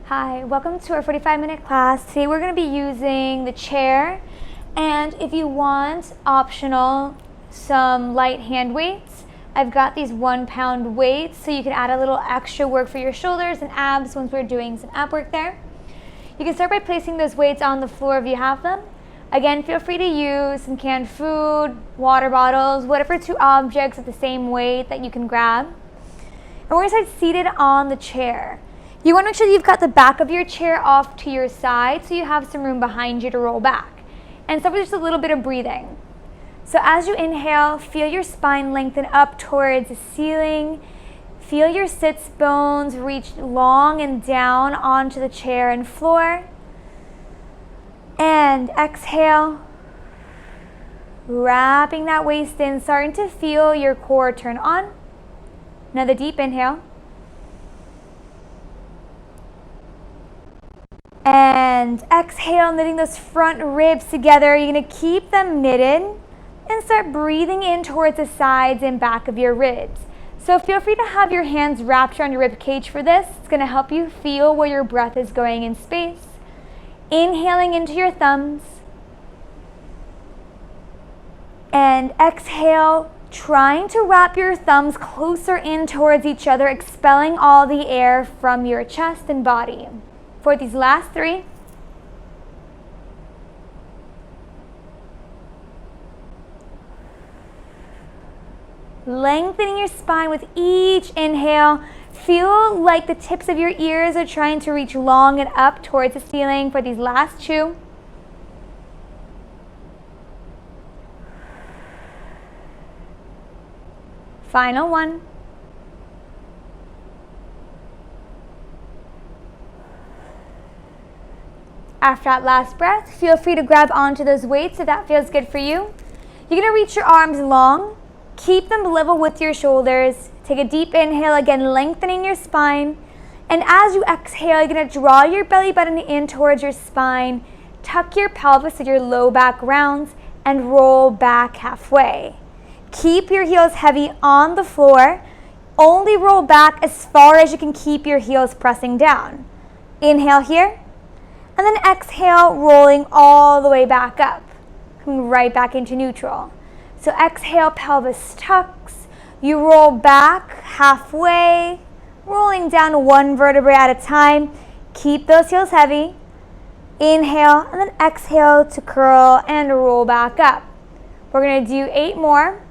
Hi, welcome to our 45-minute class. Today we're going to be using the chair, and if you want optional some light hand weights, I've got these 1-pound weights so you can add a little extra work for your shoulders and abs once we're doing some ab work there. You can start by placing those weights on the floor if you have them. Again, feel free to use some canned food, water bottles, whatever two objects at the same weight that you can grab. And we're going to start seated on the chair. You want to make sure that you've got the back of your chair off to your side so you have some room behind you to roll back. And start with just a little bit of breathing. So as you inhale, feel your spine lengthen up towards the ceiling. Feel your sits bones reach long and down onto the chair and floor. And exhale, wrapping that waist in, starting to feel your core turn on. Another deep inhale. And exhale, knitting those front ribs together. You're going to keep them knitted and start breathing in towards the sides and back of your ribs. So feel free to have your hands wrapped around your rib cage for this. It's going to help you feel where your breath is going in space. Inhaling into your thumbs. And exhale, trying to wrap your thumbs closer in towards each other, expelling all the air from your chest and body. For these last 3. Lengthening your spine with each inhale. Feel like the tips of your ears are trying to reach long and up towards the ceiling for these last 2. Final 1. After that last breath, feel free to grab onto those weights if that feels good for you. You're going to reach your arms long. Keep them level with your shoulders. Take a deep inhale, again lengthening your spine. And as you exhale, you're going to draw your belly button in towards your spine. Tuck your pelvis so your low back rounds and roll back halfway. Keep your heels heavy on the floor. Only roll back as far as you can keep your heels pressing down. Inhale here. And then exhale, rolling all the way back up. Coming right back into neutral. So exhale, pelvis tucks. You roll back halfway, rolling down 1 vertebrae at a time. Keep those heels heavy. Inhale, and then exhale to curl and roll back up. We're going to do 8 more.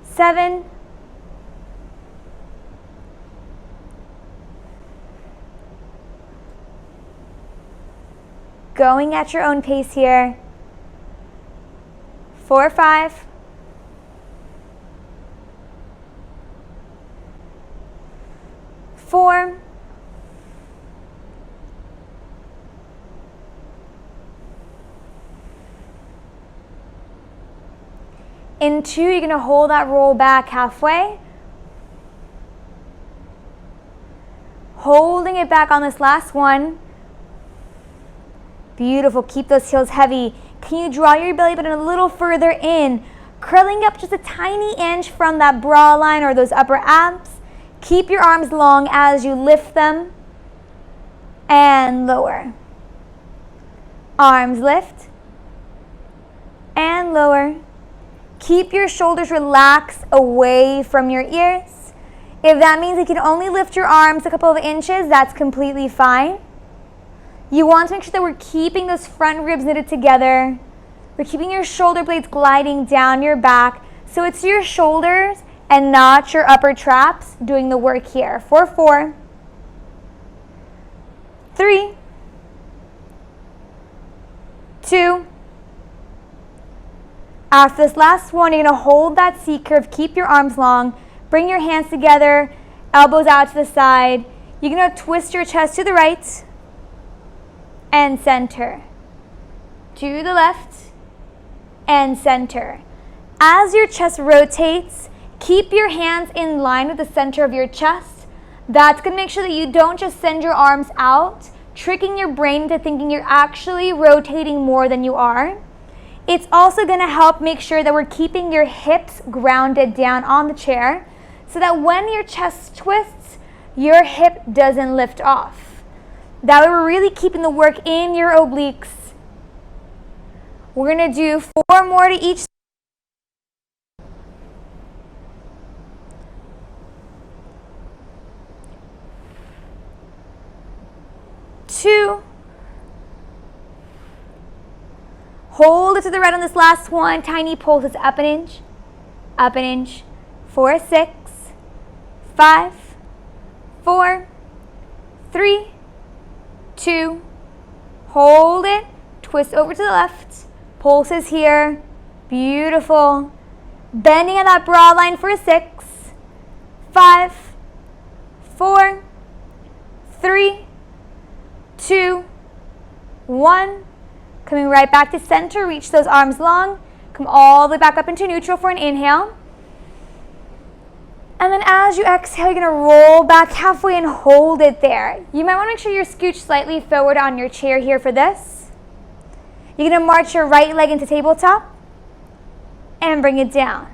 7. 8. Going at your own pace here. 4, 5. 4. 2, you're going to hold that roll back halfway. Holding it back on this last one. Beautiful. Keep those heels heavy. Can you draw your belly button a little further in, curling up just a tiny inch from that bra line or those upper abs? Keep your arms long as you lift them and lower. Arms lift and lower. Keep your shoulders relaxed away from your ears. If that means you can only lift your arms a couple of inches, that's completely fine. You want to make sure that we're keeping those front ribs knitted together. We're keeping your shoulder blades gliding down your back. So it's your shoulders and not your upper traps doing the work here. 4, 4. 3. 2. After this last one, you're going to hold that C curve. Keep your arms long. Bring your hands together. Elbows out to the side. You're going to twist your chest to the right and center. To the left and center. As your chest rotates, keep your hands in line with the center of your chest. That's going to make sure that you don't just send your arms out, tricking your brain into thinking you're actually rotating more than you are. It's also going to help make sure that we're keeping your hips grounded down on the chair. so that when your chest twists, your hip doesn't lift off. That way we're really keeping the work in your obliques. We're going to do 4 more to each. 2. Hold it to the right on this last one. Tiny pulses up an inch, up an inch. 4, 6, 5, 4, 3, 2. Hold it. Twist over to the left. Pulses here. Beautiful. Bending at that broad line for 6, 5, 4, 3, 2, 1. Coming right back to center. Reach those arms long. Come all the way back up into neutral for an inhale. And then as you exhale, you're going to roll back halfway and hold it there. You might want to make sure you're scooched slightly forward on your chair here for this. You're going to march your right leg into tabletop and bring it down.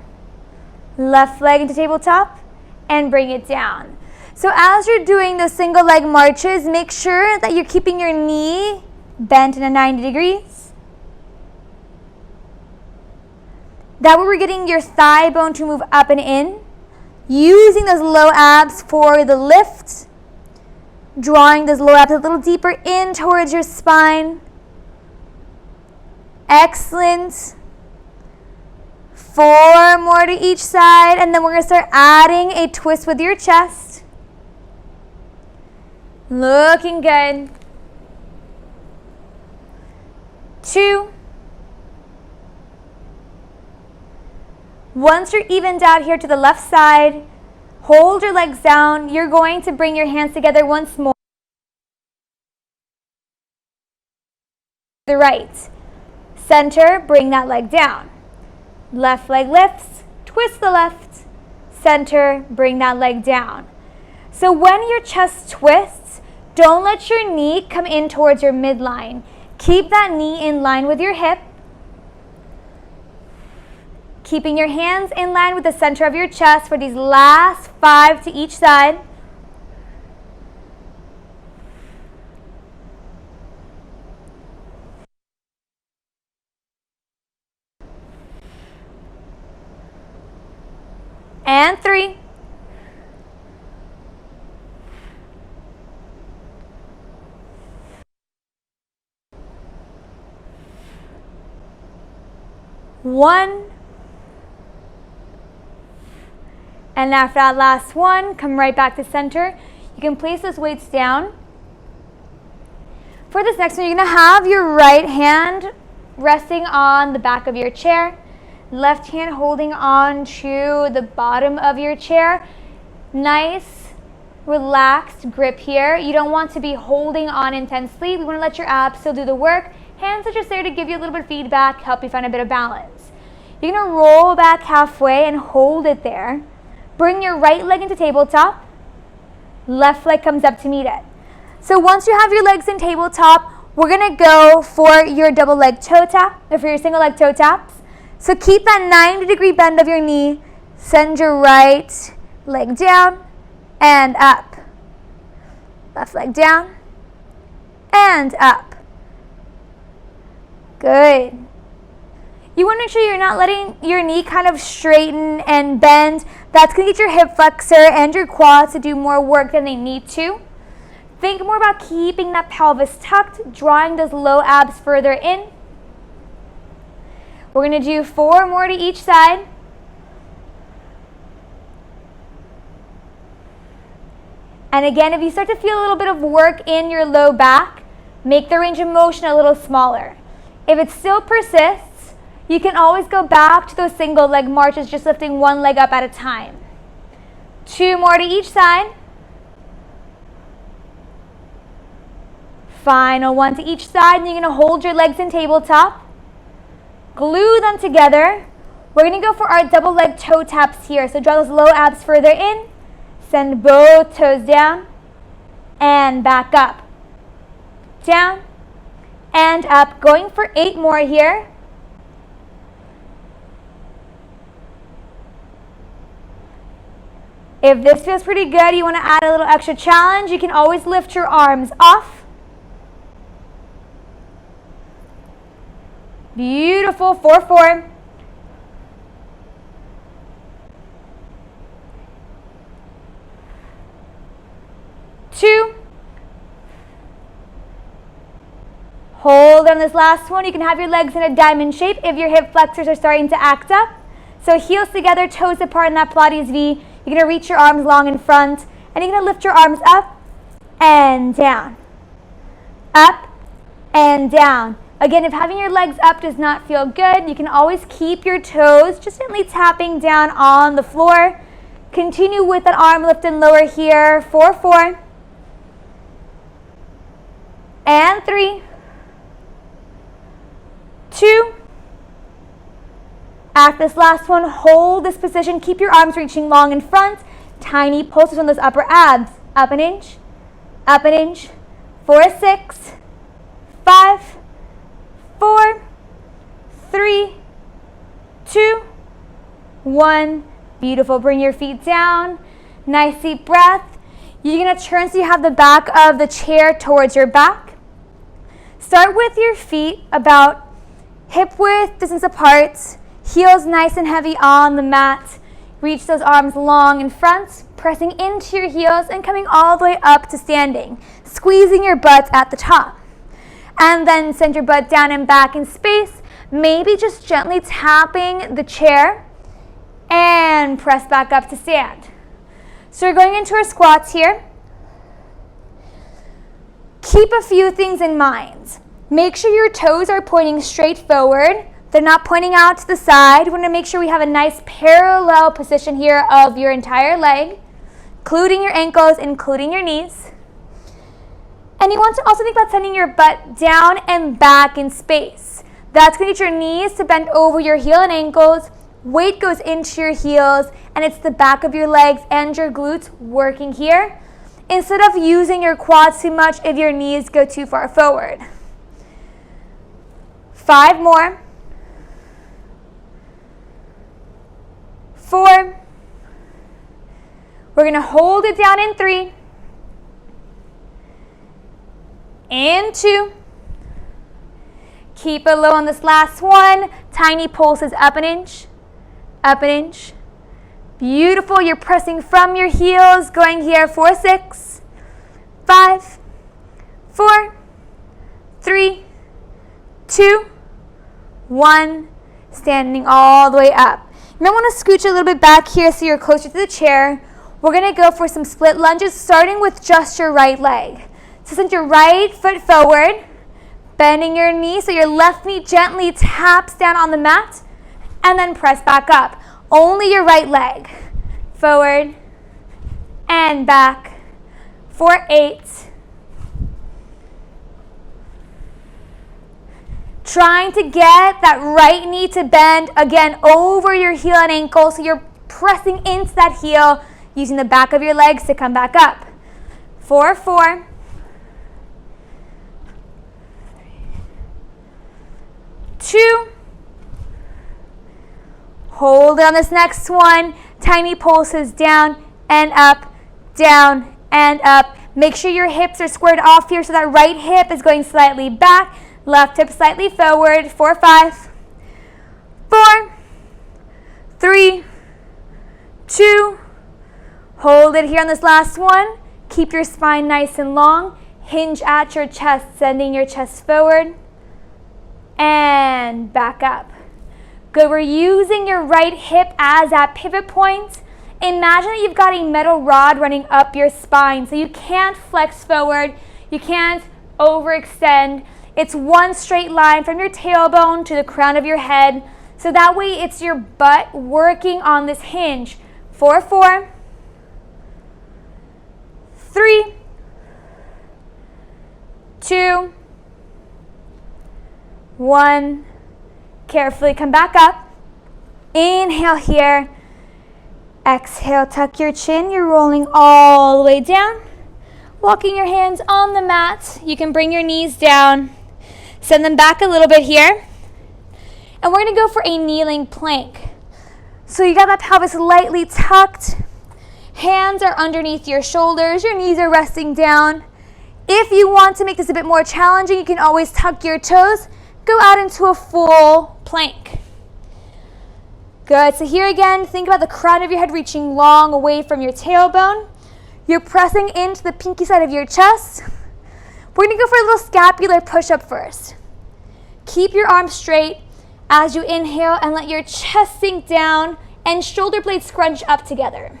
Left leg into tabletop and bring it down. So as you're doing those single leg marches, make sure that you're keeping your knee bent in a 90 degrees. That way we're getting your thigh bone to move up and in. Using those low abs for the lift. Drawing those low abs a little deeper in towards your spine. Excellent. 4 more to each side, and then we're going to start adding a twist with your chest. Looking good. 2. Once you're evened out here to the left side, hold your legs down. You're going to bring your hands together once more. The right. Center, bring that leg down. Left leg lifts, twist the left. Center, bring that leg down. So when your chest twists, don't let your knee come in towards your midline. Keep that knee in line with your hip. Keeping your hands in line with the center of your chest for these last 5 to each side. And 3. One. And after that last one, come right back to center. You can place those weights down. For this next one, you're going to have your right hand resting on the back of your chair. Left hand holding on to the bottom of your chair. Nice, relaxed grip here. You don't want to be holding on intensely. We want to let your abs still do the work. Hands are just there to give you a little bit of feedback, help you find a bit of balance. You're going to roll back halfway and hold it there. Bring your right leg into tabletop. Left leg comes up to meet it. So once you have your legs in tabletop, we're going to go for your double leg toe tap, or for your single leg toe taps. So keep that 90-degree bend of your knee. Send your right leg down and up. Left leg down and up. Good. You want to make sure you're not letting your knee kind of straighten and bend. That's going to get your hip flexor and your quads to do more work than they need to. Think more about keeping that pelvis tucked, drawing those low abs further in. We're going to do 4 more to each side. And again, if you start to feel a little bit of work in your low back, make the range of motion a little smaller. If it still persists, you can always go back to those single leg marches, just lifting one leg up at a time. 2 more to each side. Final 1 to each side, and you're going to hold your legs in tabletop. Glue them together. We're going to go for our double leg toe taps here. So draw those low abs further in. Send both toes down and back up. Down and up. Going for 8 more here. If this feels pretty good, you want to add a little extra challenge, you can always lift your arms off. Beautiful, 4-4. 2. Hold on this last one. You can have your legs in a diamond shape if your hip flexors are starting to act up. So heels together, toes apart in that Pilates V. You're going to reach your arms long in front, and you're going to lift your arms up and down. Up and down. Again, if having your legs up does not feel good, you can always keep your toes just gently tapping down on the floor. Continue with that arm lift and lower here. 4-4. And 3. 2. At this last one, hold this position. Keep your arms reaching long in front. Tiny pulses on those upper abs. Up an inch. Up an inch. 4, 6, 5, 4, 3, 2, 1. Beautiful. Bring your feet down. Nice deep breath. You're going to turn so you have the back of the chair towards your back. Start with your feet about hip width distance apart. Heels nice and heavy on the mat. Reach those arms long in front, pressing into your heels and coming all the way up to standing. Squeezing your butt at the top. And then send your butt down and back in space. Maybe just gently tapping the chair and press back up to stand. So we're going into our squats here. Keep a few things in mind. Make sure your toes are pointing straight forward. They're not pointing out to the side. We want to make sure we have a nice parallel position here of your entire leg, including your ankles, including your knees. And you want to also think about sending your butt down and back in space. That's going to get your knees to bend over your heel and ankles. Weight goes into your heels, and it's the back of your legs and your glutes working here, instead of using your quads too much if your knees go too far forward. 5 more. 4. We're going to hold it down in 3. And 2. Keep it low on this last one. Tiny pulses up an inch. Up an inch. Beautiful. You're pressing from your heels. Going here. 4, 6, 5, 4, 3, 2, 1. Standing all the way up. You might want to scooch a little bit back here so you're closer to the chair. We're going to go for some split lunges, starting with just your right leg. So send your right foot forward, bending your knee so your left knee gently taps down on the mat, and then press back up. Only your right leg. Forward and back for 8. Trying to get that right knee to bend, again, over your heel and ankle, so you're pressing into that heel, using the back of your legs to come back up. 4, 4. 2. Hold it on this next one. Tiny pulses down and up, down and up. Make sure your hips are squared off here so that right hip is going slightly back. Left hip slightly forward. 4, 5, 4, 3, 2. Hold it here on this last one. Keep your spine nice and long. Hinge at your chest, sending your chest forward. And back up. Good, we're using your right hip as that pivot point. Imagine that you've got a metal rod running up your spine, so you can't flex forward, you can't overextend. It's one straight line from your tailbone to the crown of your head, so that way it's your butt working on this hinge. 4, 4, 3, 2, 1. Carefully come back up. Inhale here. Exhale, tuck your chin. You're rolling all the way down. Walking your hands on the mat. You can bring your knees down. Send them back a little bit here. And we're going to go for a kneeling plank. So you got that pelvis lightly tucked. Hands are underneath your shoulders, your knees are resting down. If you want to make this a bit more challenging, you can always tuck your toes, go out into a full plank. Good, so here again, think about the crown of your head reaching long away from your tailbone. You're pressing into the pinky side of your chest. We're gonna go for a little scapular push-up first. Keep your arms straight as you inhale and let your chest sink down and shoulder blades scrunch up together.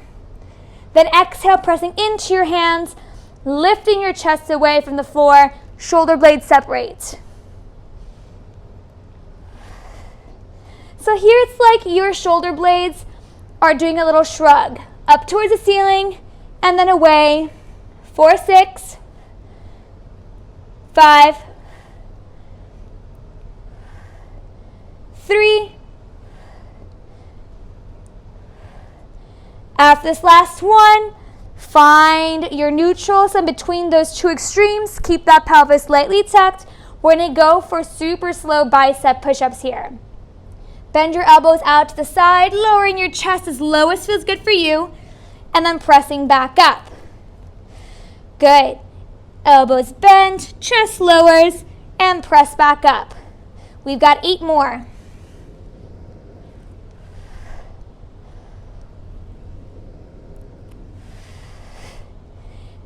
Then exhale, pressing into your hands, lifting your chest away from the floor, shoulder blades separate. So here it's like your shoulder blades are doing a little shrug, up towards the ceiling and then away. 4, 6, 5, 3. After this last one, find your neutral. So in between those two extremes, keep that pelvis lightly tucked. We're going to go for super slow bicep push-ups here. Bend your elbows out to the side, lowering your chest as low as feels good for you, and then pressing back up. Good. Elbows bend, chest lowers, and press back up. We've got 8 more.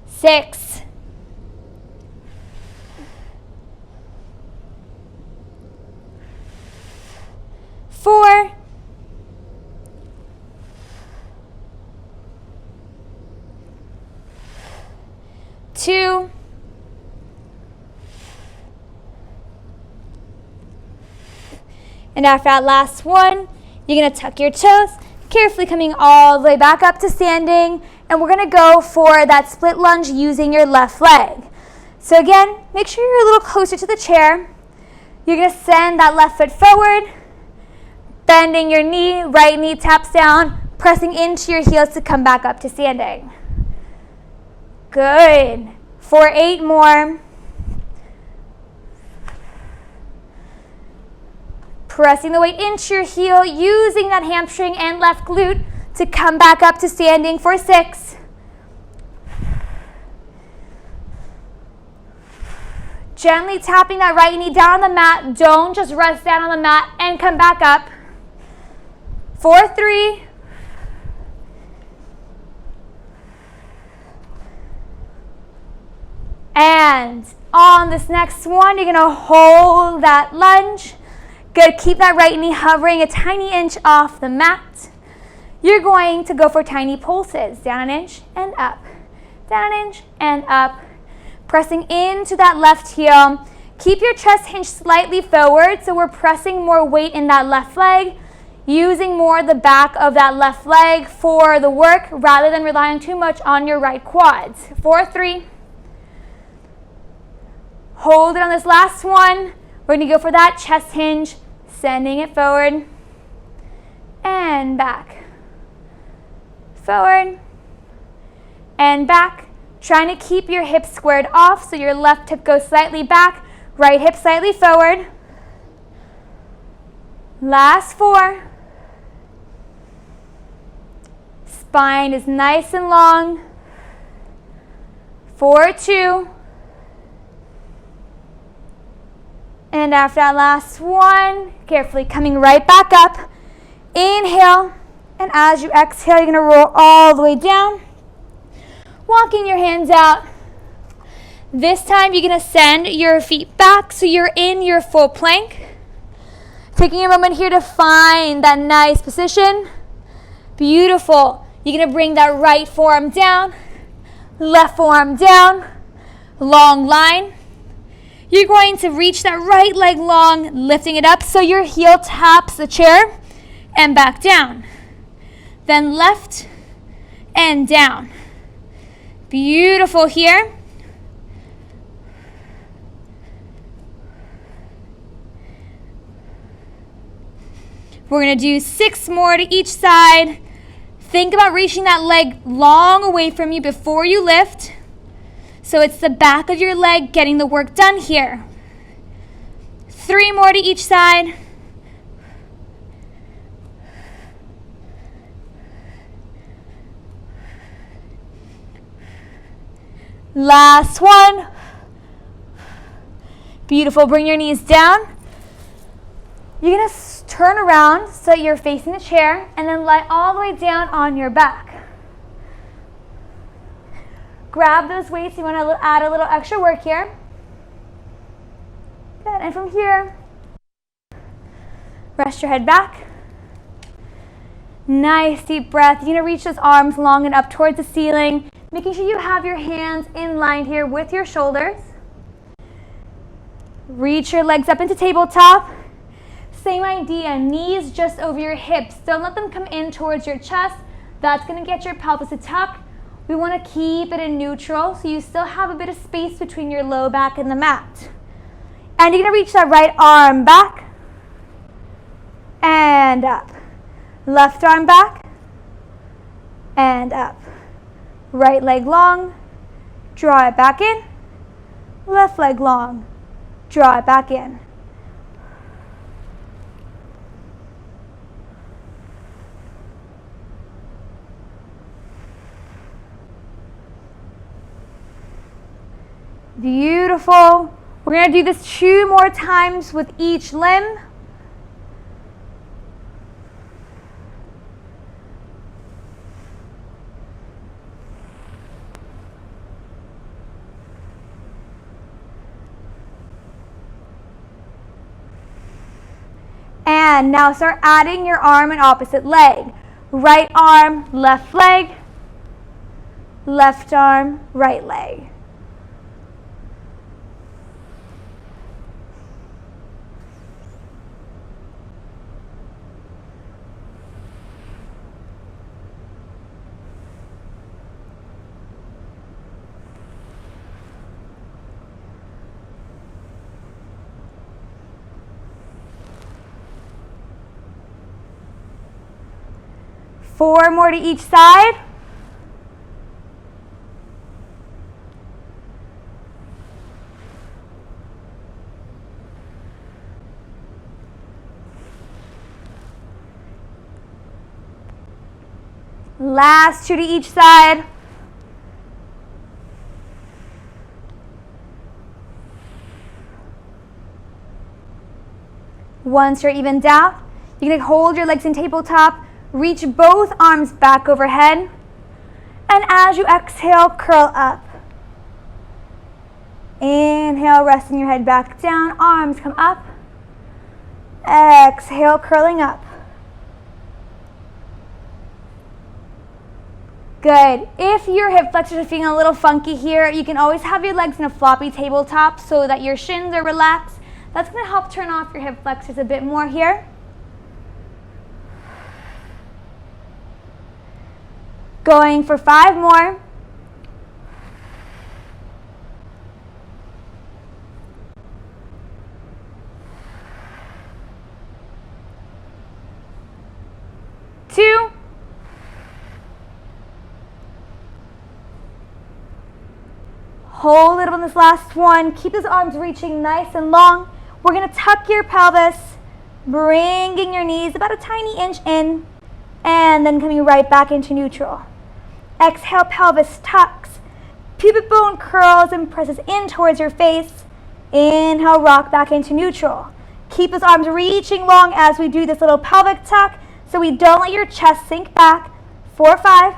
6, 4, 2, 'and after that last one, you're going to tuck your toes, carefully coming all the way back up to standing, and we're going to go for that split lunge using your left leg. So again, make sure you're a little closer to the chair. You're going to send that left foot forward, bending your knee, right knee taps down, pressing into your heels to come back up to standing. Good. For 8 more. Pressing the weight into your heel, using that hamstring and left glute to come back up to standing for 6. Gently tapping that right knee down on the mat. Don't just rest down on the mat and come back up. For 3. And on this next one, you're going to hold that lunge. Good, keep that right knee hovering a tiny inch off the mat. You're going to go for tiny pulses, down an inch and up, down an inch and up. Pressing into that left heel. Keep your chest hinged slightly forward, so we're pressing more weight in that left leg, using more the back of that left leg for the work rather than relying too much on your right quads. 4, 3. Hold it on this last one. We're going to go for that chest hinge, sending it forward and back, forward and back. Trying to keep your hips squared off so your left hip goes slightly back, right hip slightly forward. Last 4. Spine is nice and long. 4, 2. And after that last one, carefully coming right back up. Inhale, and as you exhale, you're going to roll all the way down. Walking your hands out. This time you're going to send your feet back so you're in your full plank. Taking a moment here to find that nice position. Beautiful. You're going to bring that right forearm down, left forearm down, long line. You're going to reach that right leg long, lifting it up so your heel taps the chair and back down. Then left and down. Beautiful here. We're going to do 6 more to each side. Think about reaching that leg long away from you before you lift. So it's the back of your leg getting the work done here. 3 more to each side. Last one. Beautiful. Bring your knees down. You're going to turn around so that you're facing the chair and then lie all the way down on your back. Grab those weights. You want to add a little extra work here. Good. And from here, rest your head back. Nice deep breath. You're going to reach those arms long and up towards the ceiling, making sure you have your hands in line here with your shoulders. Reach your legs up into tabletop. Same idea, knees just over your hips. Don't let them come in towards your chest. That's going to get your pelvis to tuck. We want to keep it in neutral so you still have a bit of space between your low back and the mat. And you're going to reach that right arm back and up. Left arm back and up. Right leg long, draw it back in. Left leg long, draw it back in. Beautiful. We're going to do this 2 more times with each limb. And now start adding your arm and opposite leg. Right arm, left leg. Left arm, right leg. Four more to each side. Last 2 to each side. Once you're evened out, you're going to hold your legs in tabletop. Reach both arms back overhead, and as you exhale, curl up. Inhale, resting your head back down, arms come up. Exhale, curling up. Good. If your hip flexors are feeling a little funky here, you can always have your legs in a floppy tabletop so that your shins are relaxed. That's going to help turn off your hip flexors a bit more here. Going for 5 more. Two. Hold it on this last one. Keep those arms reaching nice and long. We're going to tuck your pelvis, bringing your knees about a tiny inch in, and then coming right back into neutral. Exhale, pelvis tucks. Pubic bone curls and presses in towards your face. Inhale, rock back into neutral. Keep those arms reaching long as we do this little pelvic tuck so we don't let your chest sink back. 4, 5.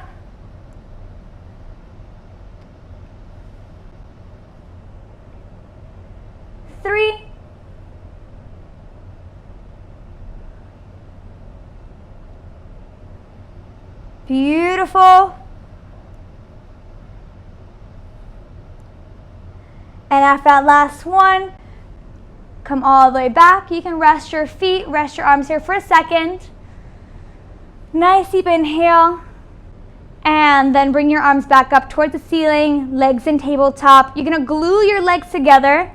3. Beautiful. And after that last one, come all the way back. You can rest your feet, rest your arms here for a second. Nice deep inhale. And then bring your arms back up towards the ceiling, legs in tabletop. You're going to glue your legs together.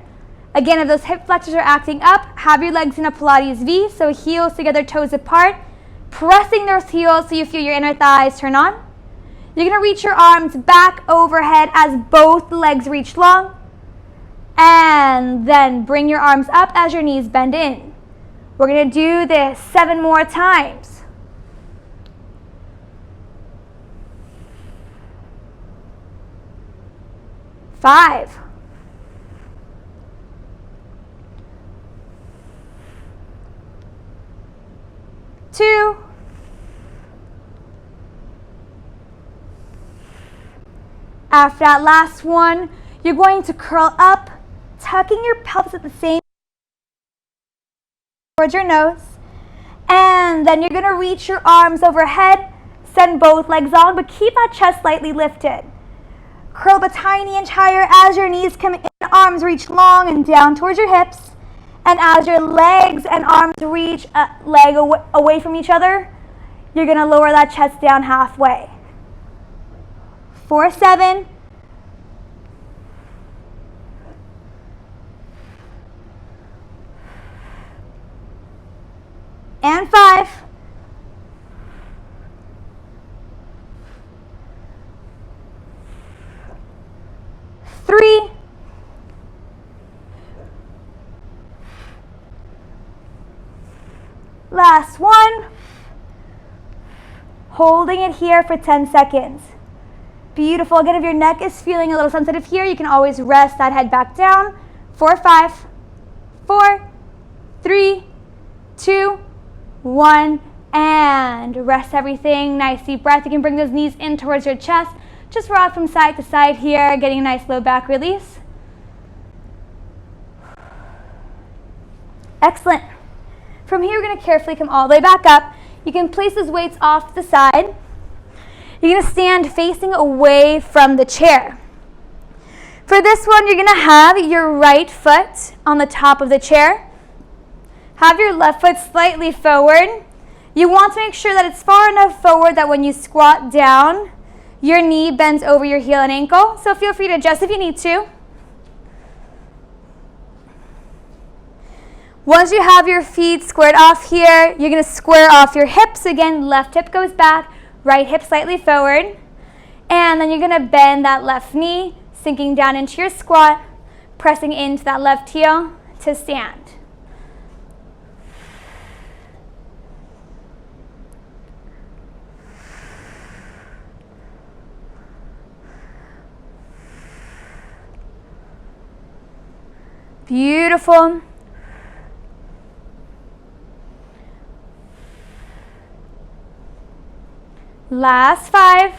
Again, if those hip flexors are acting up, have your legs in a Pilates V, so heels together, toes apart. Pressing those heels so you feel your inner thighs turn on. You're going to reach your arms back overhead as both legs reach long. And then bring your arms up as your knees bend in. We're going to do this 7 more times. 5, 2, after that last one, you're going to curl up, tucking your pelvis at the same towards your nose, and then you're going to reach your arms overhead, send both legs on, but keep that chest slightly lifted. Curl up a tiny inch higher as your knees come in, arms reach long and down towards your hips, and as your legs and arms reach a leg away from each other, you're going to lower that chest down halfway. 4, 7, and 5, 3, 1, holding it here for 10 seconds. Beautiful. Again, if your neck is feeling a little sensitive here, you can always rest that head back down. 4, 5, 4, 3, 2, 1, and rest everything. Nice deep breath. You can bring those knees in towards your chest. Just rock from side to side here, getting a nice low back release. Excellent. From here, we're going to carefully come all the way back up. You can place those weights off to the side. You're going to stand facing away from the chair. For this one, you're going to have your right foot on the top of the chair. Have your left foot slightly forward. You want to make sure that it's far enough forward that when you squat down, your knee bends over your heel and ankle. So feel free to adjust if you need to. Once you have your feet squared off here, you're going to square off your hips. Again, left hip goes back, right hip slightly forward. And then you're going to bend that left knee, sinking down into your squat, pressing into that left heel to stand. Beautiful. Last 5,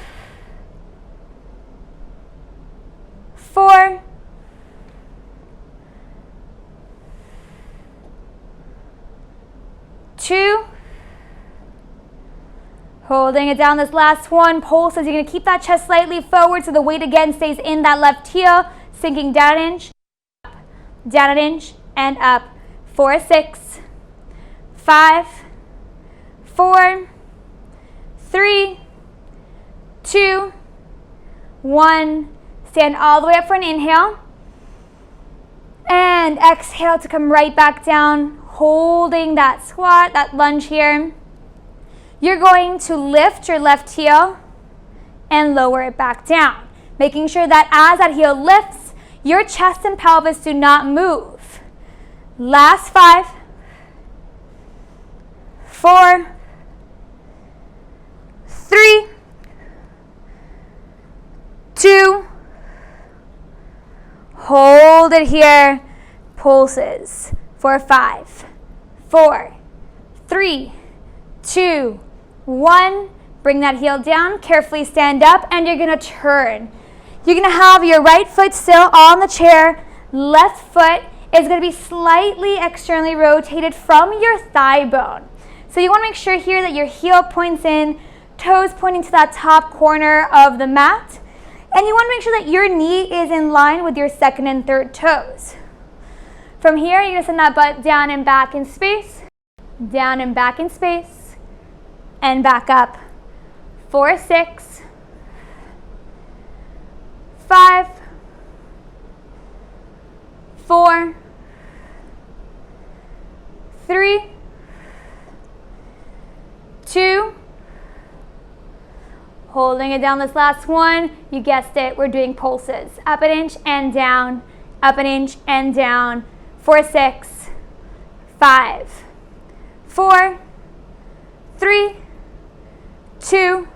4, 2, holding it down this last one. Pulses. You're going to keep that chest slightly forward so the weight again stays in that left heel, sinking down an inch, up, down an inch, and up. 4, 6, 5, 4, 3, 2, 1. Stand all the way up for an inhale. And exhale to come right back down, holding that squat, that lunge here. You're going to lift your left heel and lower it back down, making sure that as that heel lifts, your chest and pelvis do not move. Last 5, 4, 3, 2, hold it here, pulses for 5, 4, 3, 2, 1. Bring that heel down, carefully stand up, and you're going to turn. You're going to have your right foot still on the chair, left foot is going to be slightly externally rotated from your thigh bone. So you want to make sure here that your heel points in, toes pointing to that top corner of the mat. And you want to make sure that your knee is in line with your second and third toes. From here, you're going to send that butt down and back in space, down and back in space, and back up. 4, 6, 5, 4, 3, 2, holding it down this last one. You guessed it, we're doing pulses. Up an inch and down, up an inch and down. 4, 6, 5, 4, 3, 2,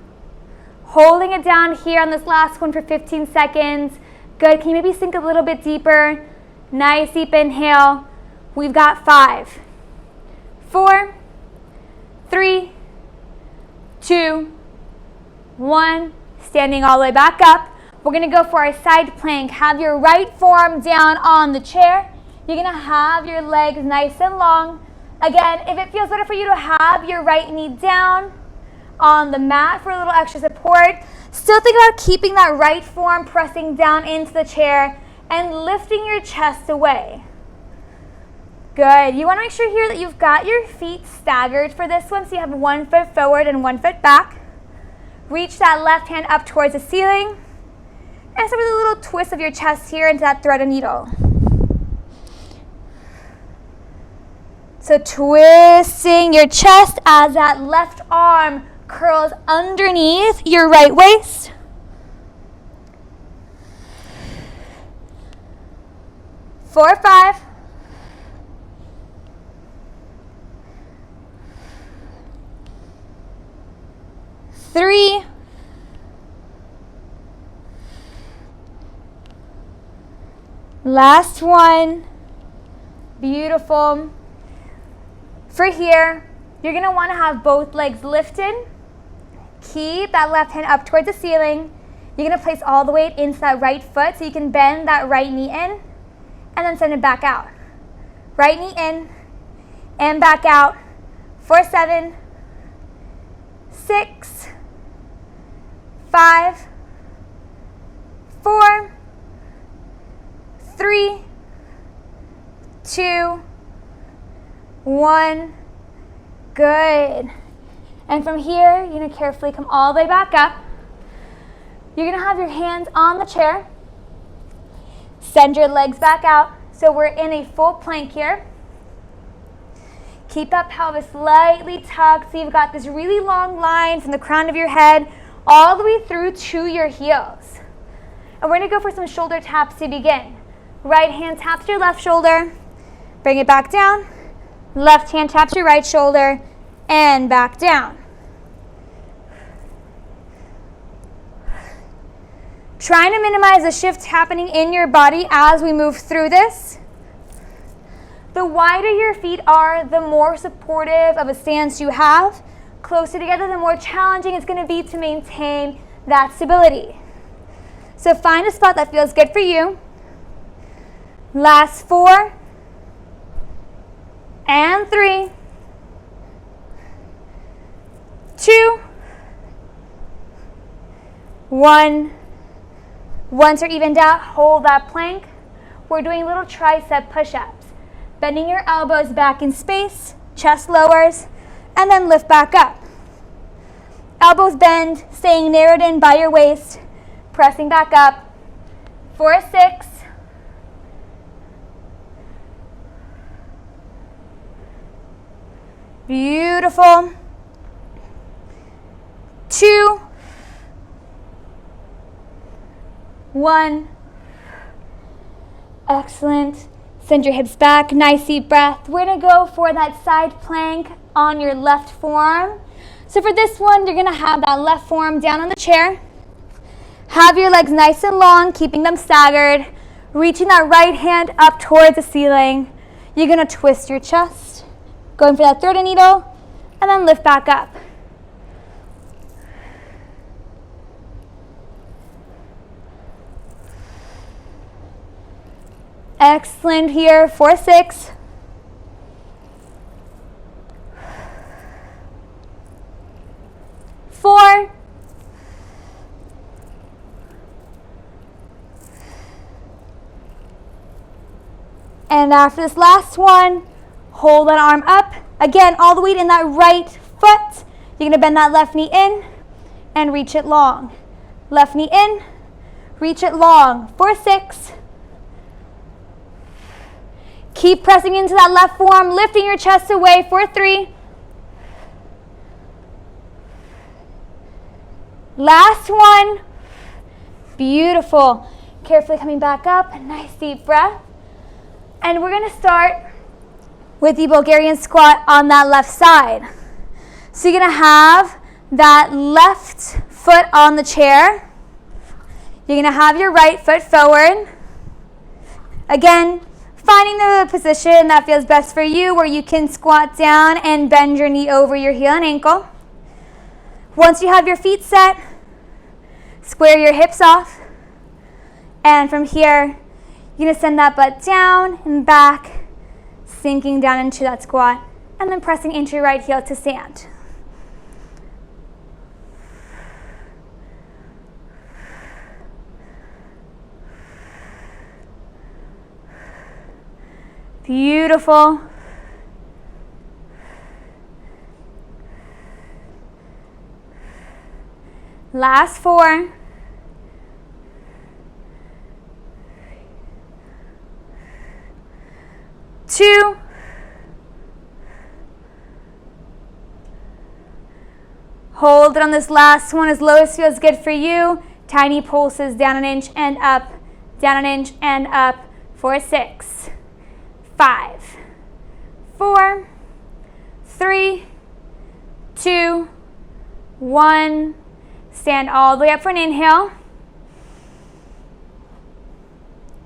holding it down here on this last one for 15 seconds. Good. Can you maybe sink a little bit deeper? Nice deep inhale. We've got 5, 4, 3, 2, 1. Standing all the way back up. We're going to go for our side plank. Have your right forearm down on the chair. You're going to have your legs nice and long. Again, if it feels better for you to have your right knee down on the mat for a little extra support, still think about keeping that right forearm pressing down into the chair and lifting your chest away. Good. You want to make sure here that you've got your feet staggered for this one, so you have 1 foot forward and 1 foot back. Reach that left hand up towards the ceiling. And start with a little twist of your chest here into that thread and needle. So twisting your chest as that left arm curls underneath your right waist. Four, 5. 3. Last one. Beautiful. For here, you're going to want to have both legs lifted. Keep that left hand up towards the ceiling. You're going to place all the weight into that right foot so you can bend that right knee in and then send it back out. Right knee in and back out. 4, 7, 6, 5, 4, 3, 2, 1. Good. And from here, you're going to carefully come all the way back up. You're going to have your hands on the chair. Send your legs back out. So we're in a full plank here. Keep that pelvis slightly tucked so you've got this really long line from the crown of your head all the way through to your heels. And we're going to go for some shoulder taps to begin. Right hand taps your left shoulder. Bring it back down. Left hand taps your right shoulder and back down. Trying to minimize the shift happening in your body as we move through this. The wider your feet are, the more supportive of a stance you have. Closer together, the more challenging it's going to be to maintain that stability. So find a spot that feels good for you. Last 4 and 3, 2, 1. Once you're evened out, hold that plank. We're doing little tricep push-ups. Bending your elbows back in space, chest lowers, and then lift back up. Elbows bend, staying narrowed in by your waist, pressing back up. 4, 6. Beautiful. 2, 1. Excellent. Send your hips back. Nice deep breath. We're going to go for that side plank on your left forearm. So for this one, you're going to have that left forearm down on the chair. Have your legs nice and long, keeping them staggered. Reaching that right hand up towards the ceiling. You're going to twist your chest. Going for that thread and needle. And then lift back up. Excellent here. 4, 6. 4. 'And after this last one, hold that arm up. Again, all the weight in that right foot. You're going to bend that left knee in and reach it long. Left knee in, reach it long. 4, 6. Keep pressing into that left forearm, lifting your chest away. 4, 3. Last one. Beautiful. Carefully coming back up. A nice deep breath. And we're going to start with the Bulgarian squat on that left side. So you're going to have that left foot on the chair. You're going to have your right foot forward. Again, finding the position that feels best for you where you can squat down and bend your knee over your heel and ankle. Once you have your feet set, square your hips off. And from here, you're going to send that butt down and back, sinking down into that squat, and then pressing into your right heel to stand. Beautiful. Last 4. Two. Hold it on this last one as low as feels good for you. Tiny pulses down an inch and up, down an inch and up for 6, 5, 4, 3, 2, 1. Stand all the way up for an inhale.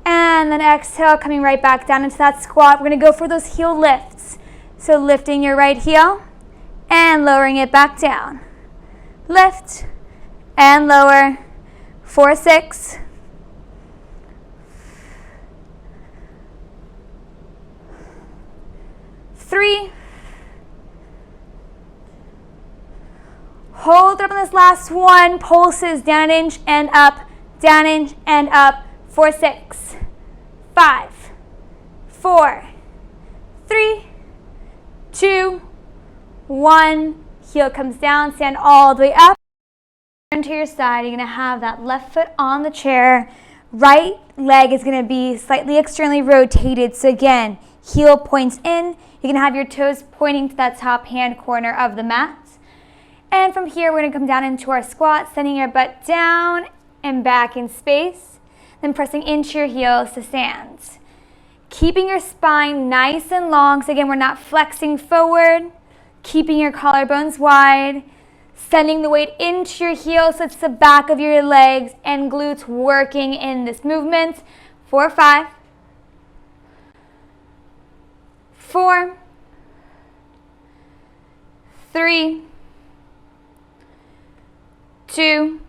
And then exhale, coming right back down into that squat. We're going to go for those heel lifts. So lifting your right heel and lowering it back down. Lift and lower for 6, 3. Hold it up on this last one. Pulses down an inch and up, down an inch and up for 6, 5, 4, 3, 2, 1. Heel comes down, stand all the way up. Turn to your side. You're going to have that left foot on the chair. Right leg is going to be slightly externally rotated. So again, heel points in. You're going to have your toes pointing to that top hand corner of the mat. And from here, we're going to come down into our squat, sending your butt down and back in space. Then pressing into your heels to stand. Keeping your spine nice and long. So again, we're not flexing forward. Keeping your collarbones wide. Sending the weight into your heels so it's the back of your legs and glutes working in this movement. 4, 5, 4, 3, 2.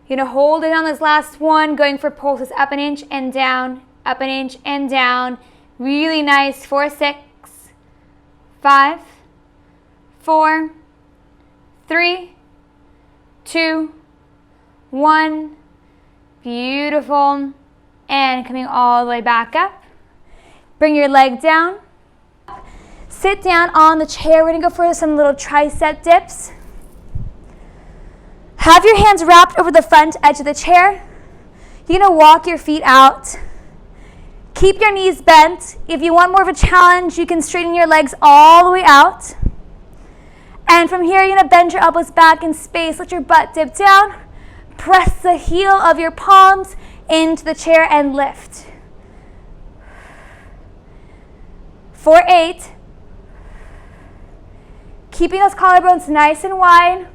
You're going to hold it on this last one, going for pulses up an inch and down, up an inch and down. Really nice. 4, 6, 5, 4, 3, 2, 1. Beautiful. And coming all the way back up. Bring your leg down. Sit down on the chair. We're going to go for some little tricep dips. Have your hands wrapped over the front edge of the chair. You're going to walk your feet out. Keep your knees bent. If you want more of a challenge, you can straighten your legs all the way out. And from here, you're going to bend your elbows back in space. Let your butt dip down. Press the heel of your palms into the chair and lift. 4, 8. Keeping those collarbones nice and wide.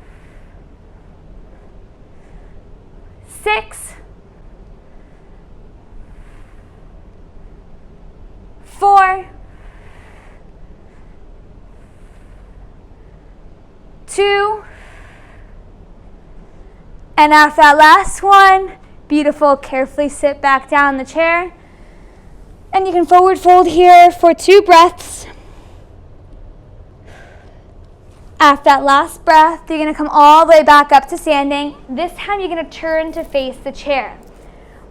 6, 4, 2, and after that last one, beautiful, carefully sit back down in the chair. And you can forward fold here for 2 breaths. After that last breath, you're going to come all the way back up to standing. This time you're going to turn to face the chair.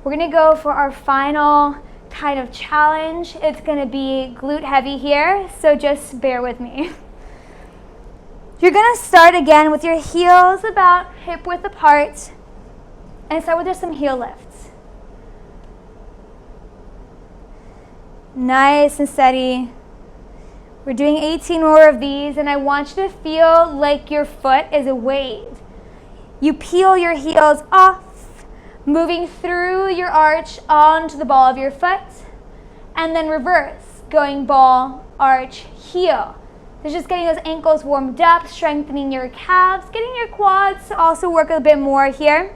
We're going to go for our final kind of challenge. It's going to be glute heavy here, so just bear with me. You're going to start again with your heels about hip width apart and start with just some heel lifts. Nice and steady. We're doing 18 more of these, and I want you to feel like your foot is a wave. You peel your heels off, moving through your arch onto the ball of your foot, and then reverse, going ball, arch, heel. So just getting those ankles warmed up, strengthening your calves, getting your quads to also work a bit more here.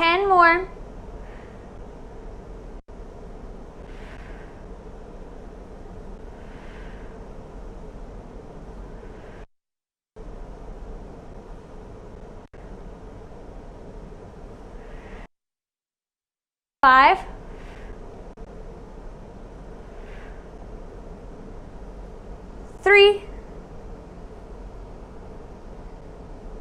10 more. Five. 3.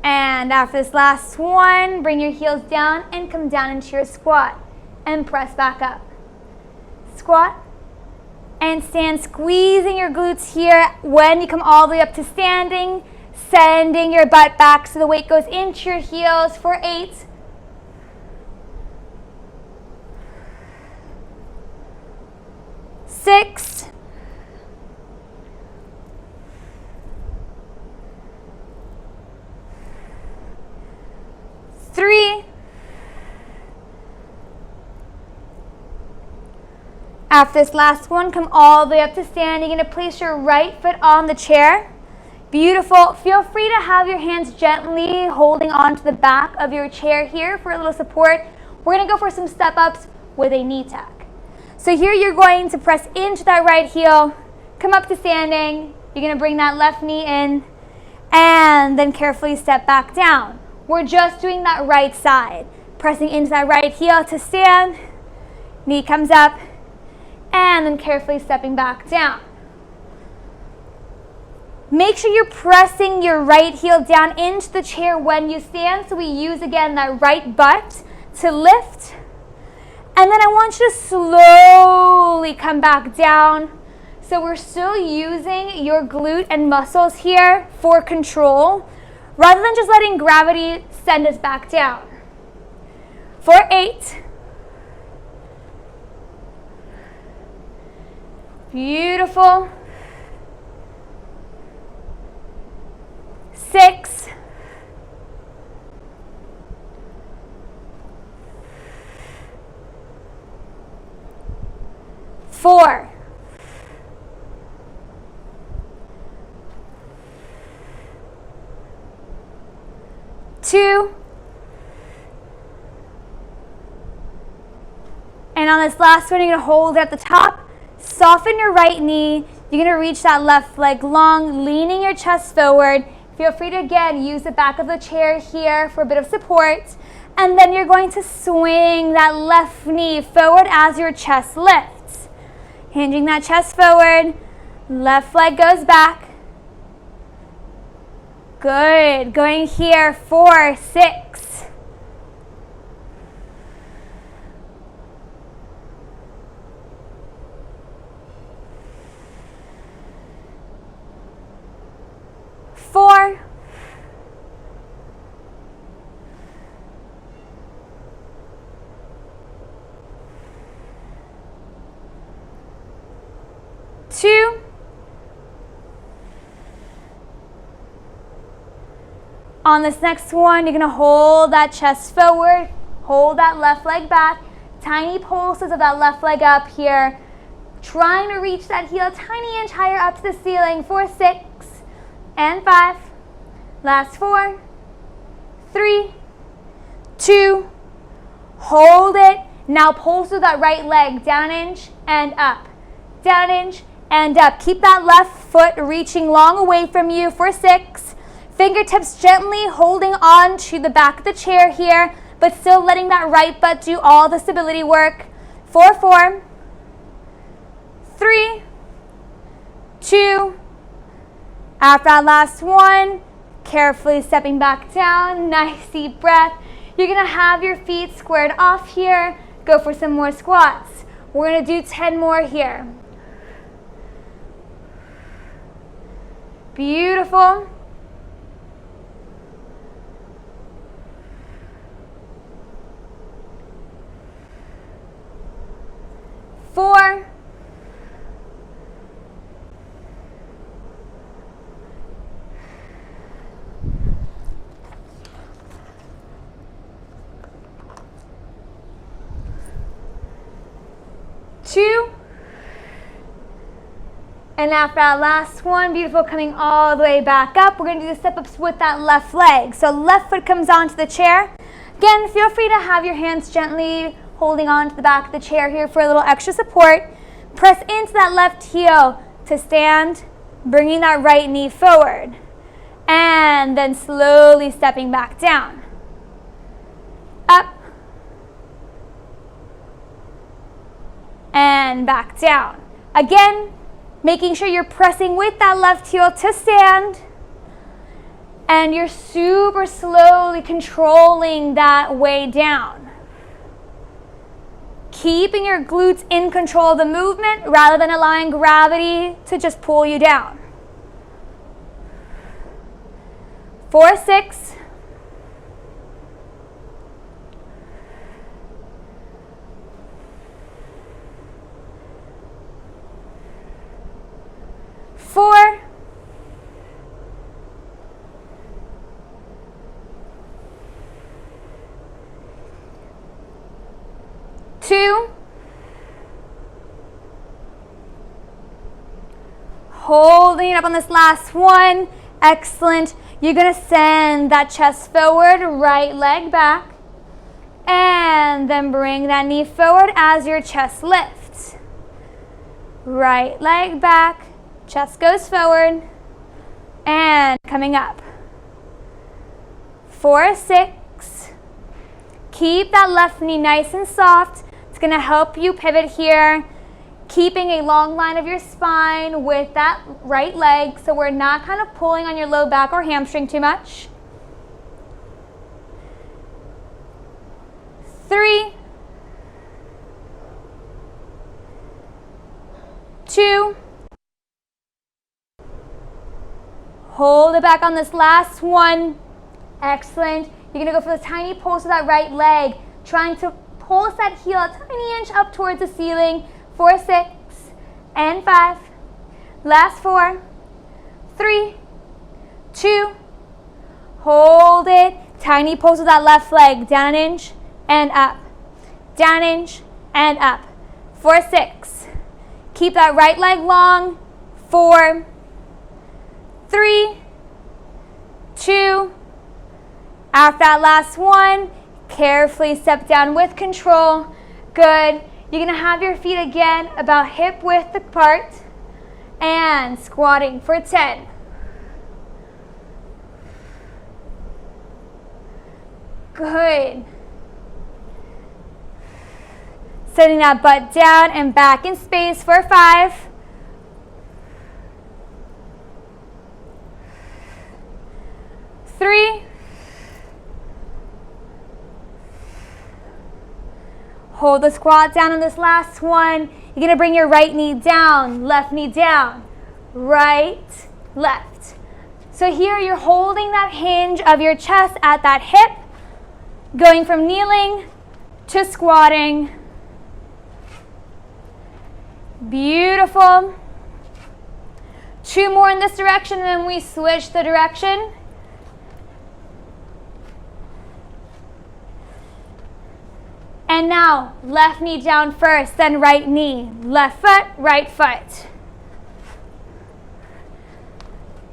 And after this last one, bring your heels down and come down into your squat and press back up. Squat and stand, squeezing your glutes here. When you come all the way up to standing, sending your butt back so the weight goes into your heels for 8. 6. 3. After this last one, come all the way up to standing. You're going to place your right foot on the chair. Beautiful. Feel free to have your hands gently holding onto the back of your chair here for a little support. We're going to go for some step-ups with a knee tuck. So here you're going to press into that right heel, come up to standing. You're going to bring that left knee in and then carefully step back down. We're just doing that right side. Pressing into that right heel to stand. Knee comes up and then carefully stepping back down. Make sure you're pressing your right heel down into the chair when you stand. So we use again that right butt to lift. And then I want you to slowly come back down. So we're still using your glute and muscles here for control, rather than just letting gravity send us back down. For 8. Beautiful. 6. 4. 2. And on this last one, you're going to hold it at the top. Soften your right knee. You're going to reach that left leg long, leaning your chest forward. Feel free to, again, use the back of the chair here for a bit of support. And then you're going to swing that left knee forward as your chest lifts. Hinging that chest forward, left leg goes back. Good, going here, 4, 6. 4. 2. On this next one, you're going to hold that chest forward, hold that left leg back, tiny pulses of that left leg up here, trying to reach that heel a tiny inch higher up to the ceiling for 6 and 5. Last 4, 3, 2, hold it. Now pulse with that right leg, down inch and up, down inch and up. Keep that left foot reaching long away from you for 6. Fingertips gently holding on to the back of the chair here, but still letting that right butt do all the stability work. 4, 4, 3, 2. After that last one, carefully stepping back down. Nice deep breath. You're going to have your feet squared off here. Go for some more squats. We're going to do 10 more here. Beautiful. 4, 2, and after that last one, beautiful, coming all the way back up, we're going to do the step-ups with that left leg. So left foot comes onto the chair, Again, feel free to have your hands gently holding on to the back of the chair here for a little extra support. Press into that left heel to stand, bringing that right knee forward. And then slowly stepping back down. Up. And back down. Again, making sure you're pressing with that left heel to stand. And you're super slowly controlling that way down. Keeping your glutes in control of the movement rather than allowing gravity to just pull you down. 4, 6. 4. 2. Holding it up on this last one. Excellent. You're going to send that chest forward, right leg back, and then bring that knee forward as your chest lifts. Right leg back, chest goes forward, and coming up. 4, 6. Keep that left knee nice and soft. It's going to help you pivot here. Keeping a long line of your spine with that right leg so we're not kind of pulling on your low back or hamstring too much. 3, 2. Hold it back on this last one. Excellent. You're going to go for the tiny pulse of that right leg, trying to pulse that heel a tiny inch up towards the ceiling. 4, 6, and 5. Last 4, 3, 2. Hold it. Tiny pulse with that left leg. Down an inch and up. Down an inch and up. 4, 6. Keep that right leg long. 4, 3, 2. After that last one, carefully step down with control. Good. You're going to have your feet again about hip width apart and squatting for 10. Good. Setting that butt down and back in space for 5. 3. Hold the squat down on this last one. You're going to bring your right knee down, left knee down, right, left. So here you're holding that hinge of your chest at that hip, going from kneeling to squatting. Beautiful. 2 more in this direction, and then we switch the direction. And now, left knee down first, then right knee. Left foot, right foot.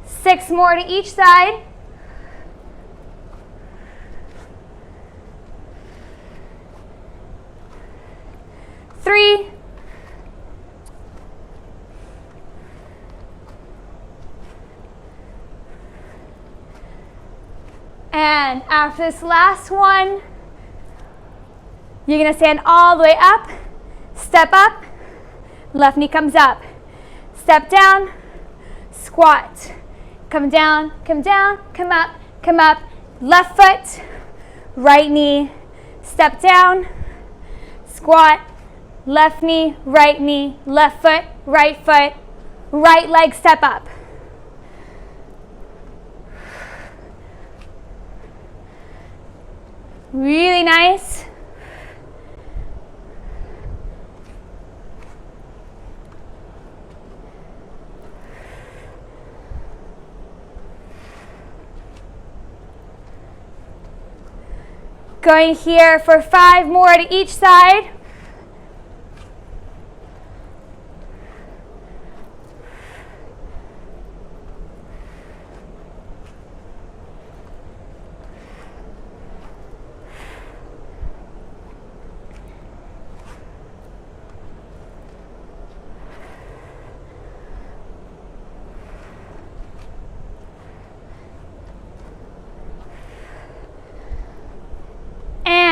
6 more to each side. 3. 'And after this last one, you're going to stand all the way up, step up, left knee comes up, step down, squat, come down, come up, left foot, right knee, step down, squat, left knee, left foot, right leg, step up. Really nice. Going here for 5 more to each side.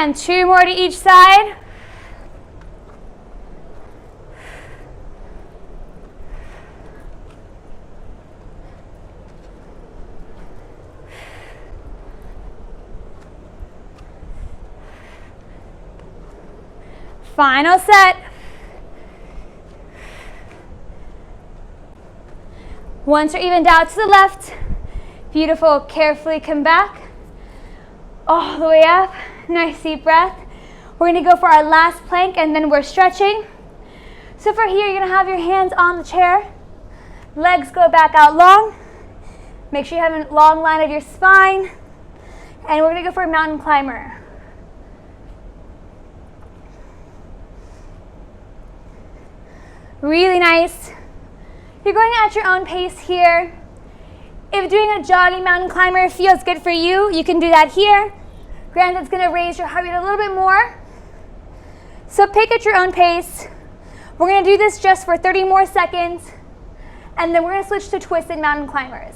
And 2 more to each side. Final set. Once you're evened out to the left, beautiful, carefully come back, all the way up, nice deep breath. We're gonna go for our last plank and then we're stretching. So for here, you're gonna have your hands on the chair, legs go back out long, make sure you have a long line of your spine, and we're gonna go for a mountain climber. Really nice. You're going at your own pace here. If doing a jogging mountain climber feels good for you, you can do that here. Granted, it's gonna raise your heart rate a little bit more. So pick at your own pace. We're gonna do this just for 30 more seconds, and then we're gonna switch to twisted mountain climbers.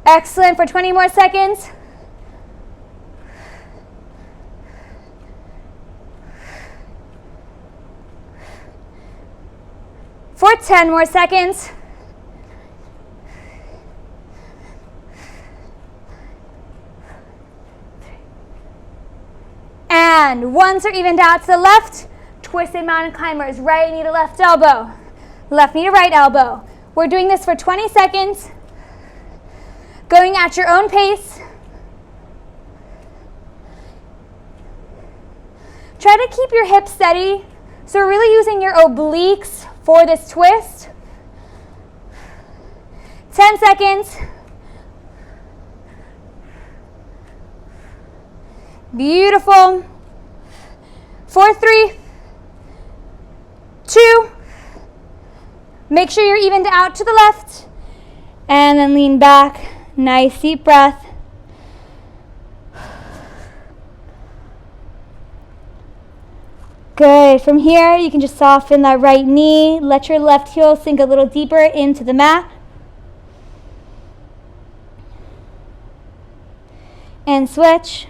Excellent, for 20 more seconds. For 10 more seconds. And once you're evened out to the left, twisted mountain climbers, right knee to left elbow, left knee to right elbow. We're doing this for 20 seconds, going at your own pace. Try to keep your hips steady, so we're really using your obliques for this twist. 10 seconds. Beautiful. 4, 3, 2. Make sure you're evened out to the left. And then lean back. Nice deep breath. Good. From here, you can just soften that right knee. Let your left heel sink a little deeper into the mat. And switch.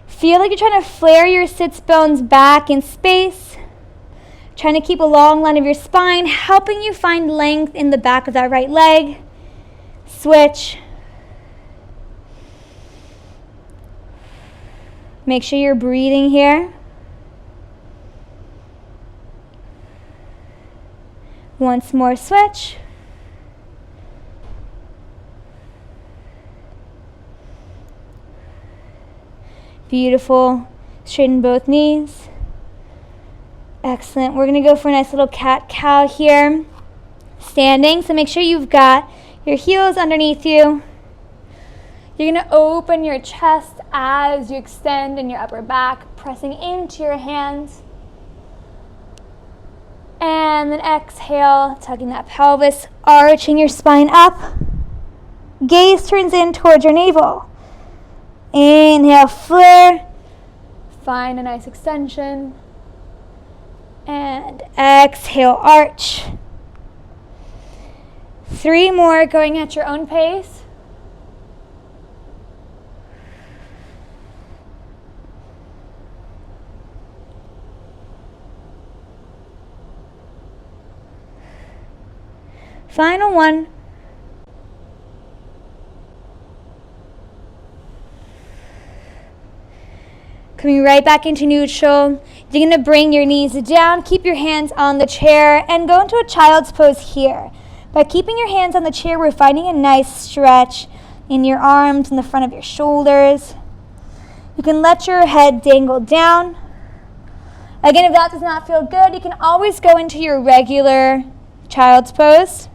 Feel like you're trying to flare your sits bones back in space. Trying to keep a long line of your spine, helping you find length in the back of that right leg. Switch. Make sure you're breathing here. Once more, switch. Beautiful. Straighten both knees. Excellent. We're going to go for a nice little cat-cow here. Standing, so make sure you've got your heels underneath you. You're going to open your chest as you extend in your upper back, pressing into your hands. And then exhale, tucking that pelvis, arching your spine up. Gaze turns in towards your navel. Inhale, flare. Find a nice extension. And exhale, arch. 3 more, going at your own pace. Final one. Coming right back into neutral. You're going to bring your knees down, keep your hands on the chair, and go into a child's pose here. By keeping your hands on the chair, we're finding a nice stretch in your arms and the front of your shoulders. You can let your head dangle down. Again, if that does not feel good, you can always go into your regular child's pose.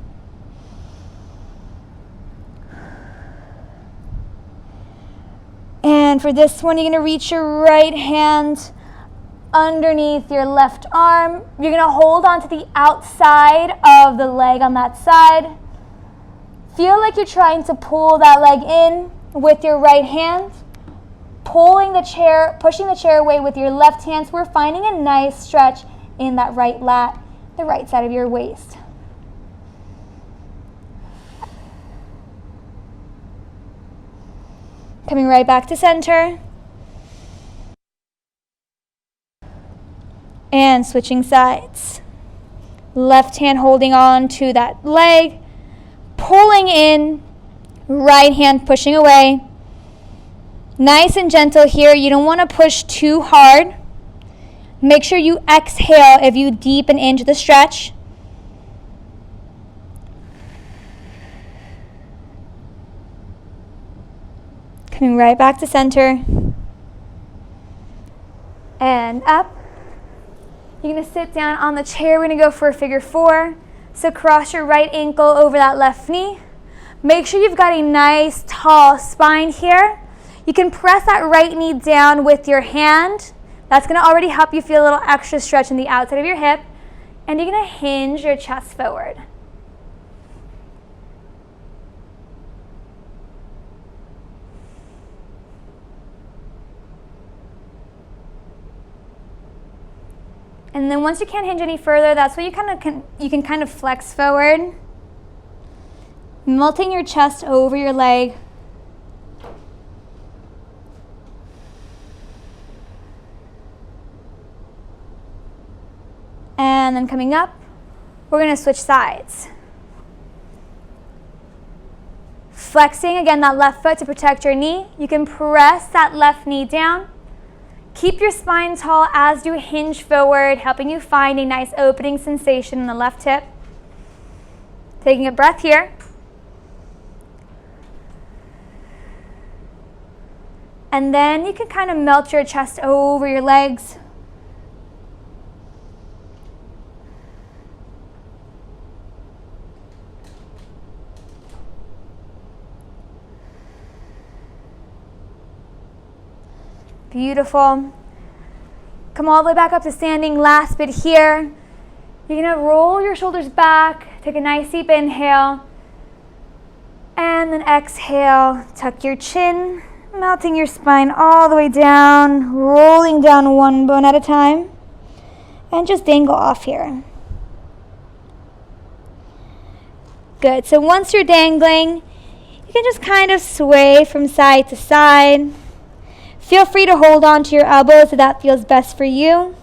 And for this one, you're going to reach your right hand underneath your left arm. You're going to hold on to the outside of the leg on that side. Feel like you're trying to pull that leg in with your right hand, pushing the chair away with your left hand. So we're finding a nice stretch in that right lat, the right side of your waist. Coming right back to center. And switching sides. Left hand holding on to that leg, pulling in, right hand pushing away. Nice and gentle here. You don't want to push too hard. Make sure you exhale if you deepen into the stretch. Coming right back to center. And up. You're going to sit down on the chair. We're going to go for a figure four. So cross your right ankle over that left knee. Make sure you've got a nice tall spine here. You can press that right knee down with your hand. That's going to already help you feel a little extra stretch in the outside of your hip. And you're going to hinge your chest forward. And then once you can't hinge any further, that's where you can kind of flex forward, melting your chest over your leg. And then coming up, we're going to switch sides. Flexing again that left foot to protect your knee. You can press that left knee down. Keep your spine tall as you hinge forward, helping you find a nice opening sensation in the left hip. Taking a breath here. And then you can kind of melt your chest over your legs. Beautiful. Come all the way back up to standing. Last bit here. You're going to roll your shoulders back. Take a nice deep inhale. And then exhale. Tuck your chin. Melting your spine all the way down. Rolling down one bone at a time. And just dangle off here. Good. So once you're dangling, you can just kind of sway from side to side. Feel free to hold on to your elbows if that feels best for you.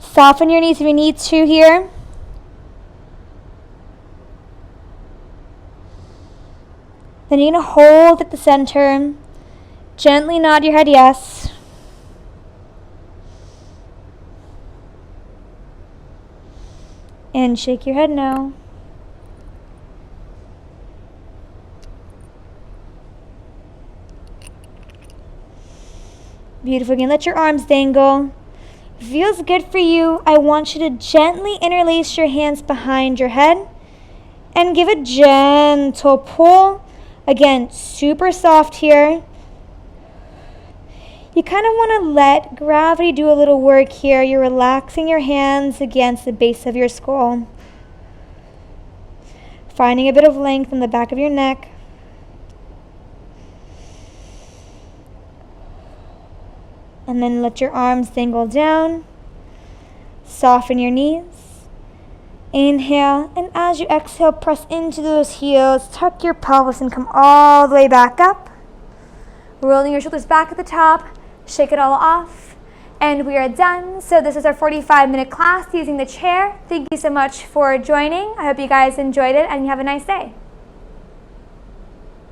Soften your knees if you need to here. Then you're going to hold at the center. Gently nod your head yes. And shake your head no. Beautiful. Again, let your arms dangle. If it feels good for you, I want you to gently interlace your hands behind your head and give a gentle pull. Again, super soft here. You kind of want to let gravity do a little work here. You're relaxing your hands against the base of your skull. Finding a bit of length in the back of your neck. And then let your arms dangle down. Soften your knees. Inhale, and as you exhale, press into those heels. Tuck your pelvis and come all the way back up. Rolling your shoulders back at the top. Shake it all off. And we are done. So this is our 45-minute class using the chair. Thank you so much for joining. I hope you guys enjoyed it and you have a nice day.